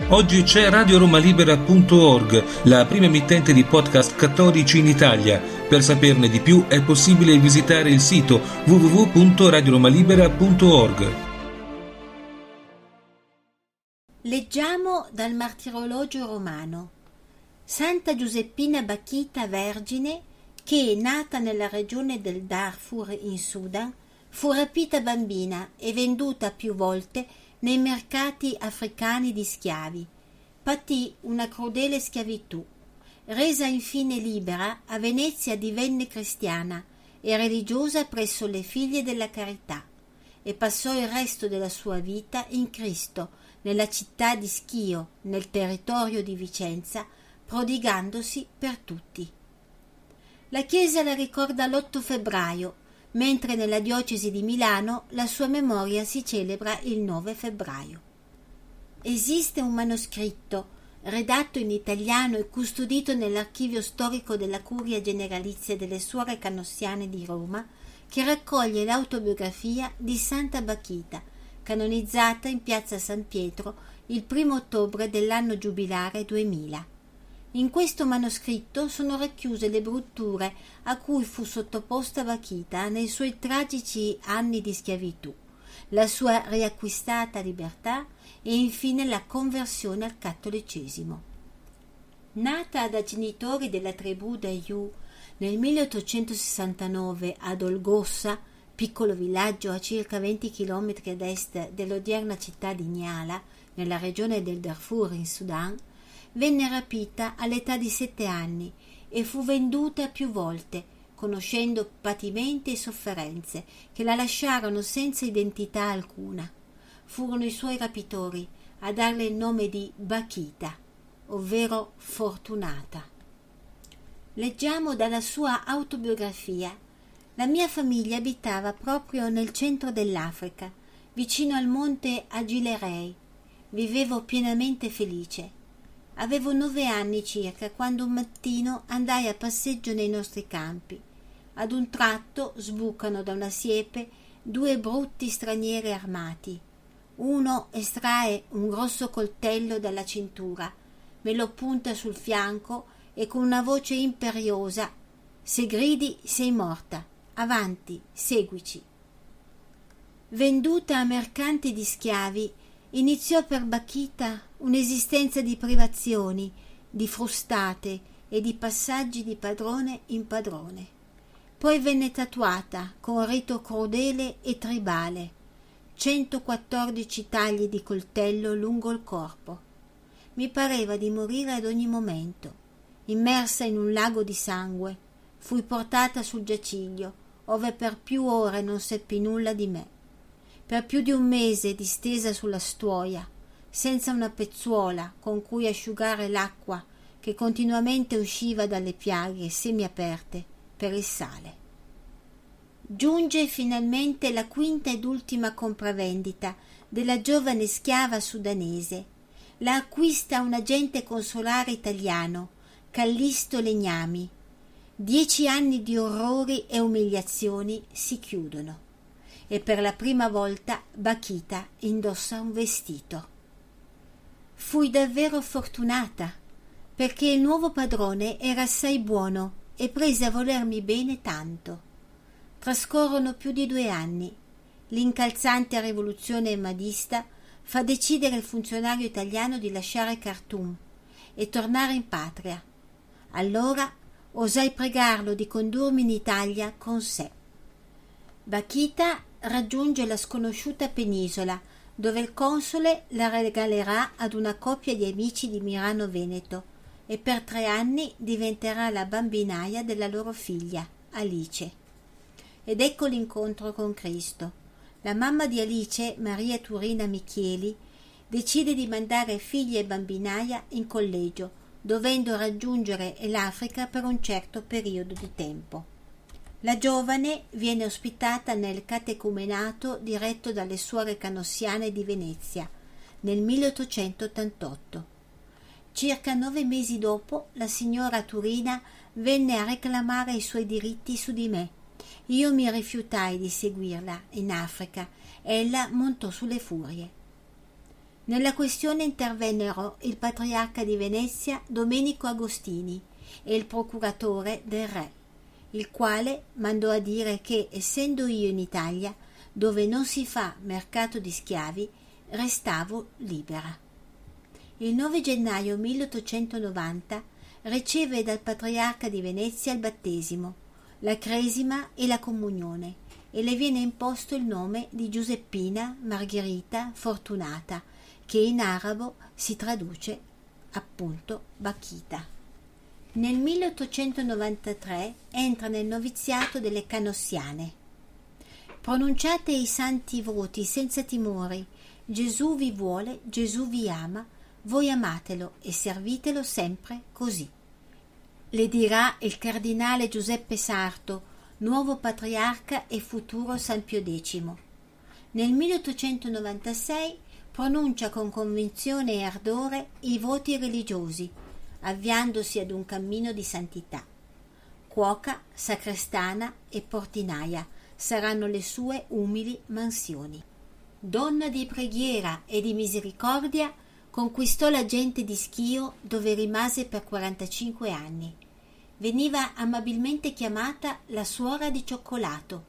Oggi c'è RadioRomaLibera.org, la prima emittente di podcast cattolici in Italia. Per saperne di più è possibile visitare il sito www.radioromalibera.org. Leggiamo dal Martirologio Romano. Santa Giuseppina Bakhita, vergine, che, nata nella regione del Darfur in Sudan, fu rapita bambina e venduta più volte nei mercati africani di schiavi. Patì una crudele schiavitù. Resa infine libera, a Venezia divenne cristiana e religiosa presso le Figlie della Carità e passò il resto della sua vita in Cristo, nella città di Schio, nel territorio di Vicenza, prodigandosi per tutti. La Chiesa la ricorda l'8 febbraio, mentre nella diocesi di Milano la sua memoria si celebra il 9 febbraio. Esiste un manoscritto, redatto in italiano e custodito nell'archivio storico della Curia Generalizia delle Suore Canossiane di Roma, che raccoglie l'autobiografia di Santa Bakhita, canonizzata in piazza San Pietro il 1 ottobre dell'anno giubilare 2000. In questo manoscritto sono racchiuse le brutture a cui fu sottoposta Bakhita nei suoi tragici anni di schiavitù, la sua riacquistata libertà e infine la conversione al cattolicesimo. Nata da genitori della tribù Dayu nel 1869 ad Olgossa, piccolo villaggio a circa 20 km ad est dell'odierna città di Nyala, nella regione del Darfur in Sudan, venne rapita all'età di 7 anni e fu venduta più volte, conoscendo patimenti e sofferenze che la lasciarono senza identità alcuna. Furono i suoi rapitori a darle il nome di Bakhita, ovvero fortunata. Leggiamo dalla sua autobiografia. La mia famiglia abitava proprio nel centro dell'Africa, vicino al monte Agilerei. Vivevo pienamente felice. Avevo 9 anni circa quando un mattino andai a passeggio nei nostri campi. Ad un tratto sbucano da una siepe 2 brutti stranieri armati. Uno estrae un grosso coltello dalla cintura, me lo punta sul fianco e con una voce imperiosa: «Se gridi sei morta, avanti, seguici». Venduta a mercanti di schiavi, iniziò per Bakhita un'esistenza di privazioni, di frustate e di passaggi di padrone in padrone. Poi venne tatuata con rito crudele e tribale, 114 tagli di coltello lungo il corpo. Mi pareva di morire ad ogni momento. Immersa in un lago di sangue, fui portata sul giaciglio, ove per più ore non seppi nulla di me. Per più di un mese distesa sulla stuoia, senza una pezzuola con cui asciugare l'acqua che continuamente usciva dalle piaghe semiaperte per il sale. Giunge finalmente la 5ª ed ultima compravendita della giovane schiava sudanese. La acquista un agente consolare italiano, Callisto Legnami. 10 anni di orrori e umiliazioni si chiudono. E per la prima volta Bakhita indossa un vestito. Fui davvero fortunata, perché il nuovo padrone era assai buono e prese a volermi bene tanto. Trascorrono più di 2 anni. L'incalzante rivoluzione madista fa decidere il funzionario italiano di lasciare Khartoum e tornare in patria. Allora osai pregarlo di condurmi in Italia con sé. Bakhita raggiunge la sconosciuta penisola, dove il console la regalerà ad una coppia di amici di Mirano Veneto e per 3 anni diventerà la bambinaia della loro figlia, Alice. Ed ecco l'incontro con Cristo. La mamma di Alice, Maria Turina Michieli, decide di mandare figlia e bambinaia in collegio, dovendo raggiungere l'Africa per un certo periodo di tempo. La giovane viene ospitata nel catecumenato diretto dalle suore canossiane di Venezia nel 1888. Circa 9 mesi dopo, la signora Turina venne a reclamare i suoi diritti su di me. Io mi rifiutai di seguirla in Africa. Ella montò sulle furie. Nella questione intervennero il patriarca di Venezia Domenico Agostini e il procuratore del re, il quale mandò a dire che, essendo io in Italia, dove non si fa mercato di schiavi, restavo libera. Il 9 gennaio 1890 riceve dal patriarca di Venezia il battesimo, la cresima e la comunione, e le viene imposto il nome di Giuseppina Margherita Fortunata, che in arabo si traduce appunto Bakhita. Nel 1893 entra nel noviziato delle Canossiane. Pronunciate i santi voti senza timori: Gesù vi vuole, Gesù vi ama, voi amatelo e servitelo sempre così. Le dirà il cardinale Giuseppe Sarto, nuovo patriarca e futuro San Pio X. Nel 1896 pronuncia con convinzione e ardore i voti religiosi, avviandosi ad un cammino di santità. Cuoca, sacrestana e portinaia saranno le sue umili mansioni. Donna di preghiera e di misericordia, conquistò la gente di Schio, dove rimase per 45 anni. Veniva amabilmente chiamata la suora di cioccolato,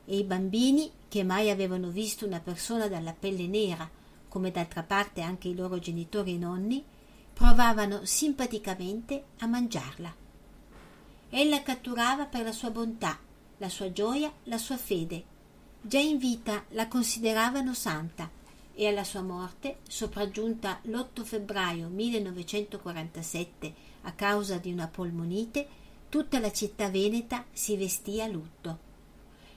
e i bambini, che mai avevano visto una persona dalla pelle nera, come d'altra parte anche i loro genitori e nonni, provavano simpaticamente a mangiarla. Ella catturava per la sua bontà, la sua gioia, la sua fede. Già in vita la consideravano santa, e alla sua morte, sopraggiunta l'8 febbraio 1947 a causa di una polmonite, tutta la città veneta si vestì a lutto.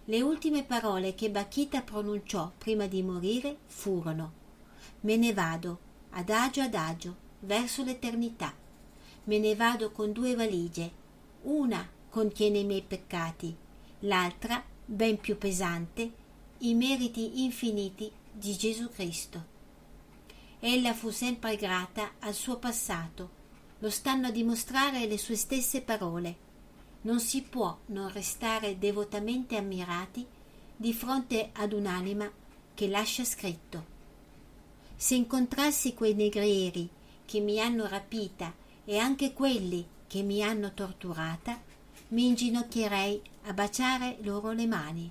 Le ultime parole che Bakhita pronunciò prima di morire furono: «Me ne vado, adagio, verso l'eternità. Me ne vado con 2 valigie. Una contiene i miei peccati, l'altra, ben più pesante, i meriti infiniti di Gesù Cristo». Ella fu sempre grata al suo passato, lo stanno a dimostrare le sue stesse parole. Non si può non restare devotamente ammirati di fronte ad un'anima che lascia scritto: «Se incontrassi quei negrieri che mi hanno rapita e anche quelli che mi hanno torturata, mi inginocchierei a baciare loro le mani,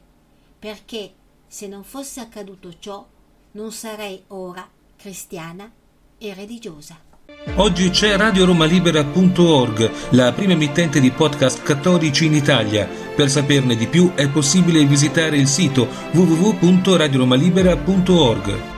perché se non fosse accaduto ciò non sarei ora cristiana e religiosa». Oggi c'è RadioRomaLibera.org, la prima emittente di podcast cattolici in Italia. Per saperne di più è possibile visitare il sito www.radioromalibera.org.